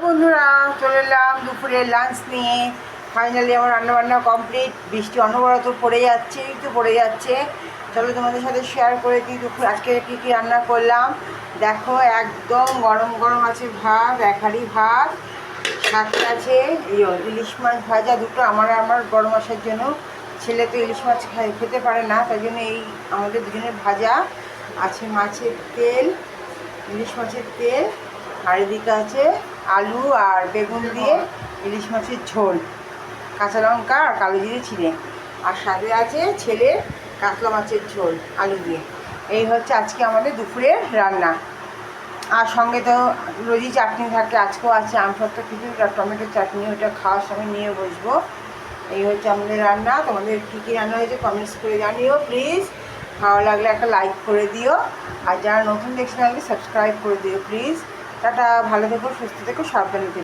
বন্ধুরা, চলে এলাম দুপুরের লাঞ্চ নিয়ে। ফাইনালি আমার রান্নাবান্না কমপ্লিট। বৃষ্টি অনবরত পড়ে যাচ্ছে। চলো তোমাদের সাথে শেয়ার করে দিই দুপুর আজকে কী কী রান্না করলাম। দেখো, একদম গরম গরম আছে ভাত, এক হাঁড়ি ভাত, সাথে আছে ইলিশ মাছ ভাজা দুটো, আমার বড় মাসের জন্য। ছেলে তো ইলিশ মাছ খেতে পারে না, তাই জন্য এই আমাদের দুজনের ভাজা আছে। মাছের তেল, ইলিশ মাছের তেল, আর এদিকে আছে আলু আর বেগুন দিয়ে ইলিশ মাছের ঝোল, কাঁচা লঙ্কা আর কালো জিরে ছিঁড়ে, আর সাথে আছে ছেলের কাতলা মাছের ঝোল আলু দিয়ে। এই হচ্ছে আজকে আমাদের দুপুরের রান্না। আর সঙ্গে তো রোজই চাটনি থাকে, আজকেও আছে আমসত্ত্ব কিছু আর টমেটোর চাটনি, ওটা খাওয়ার সময় নিয়ে বসবো। এই হচ্ছে আমাদের রান্না। তোমাদের কী কী রান্না হয়েছে কমেন্টস করে জানিও প্লিজ। ভালো লাগলে একটা লাইক করে দিও, আর যারা নতুন দেখছেন তাহলে সাবস্ক্রাইব করে দিও প্লিজ। টাটা, ভালো থেকো, সুস্থ থেকো, সাবধানে থেকো।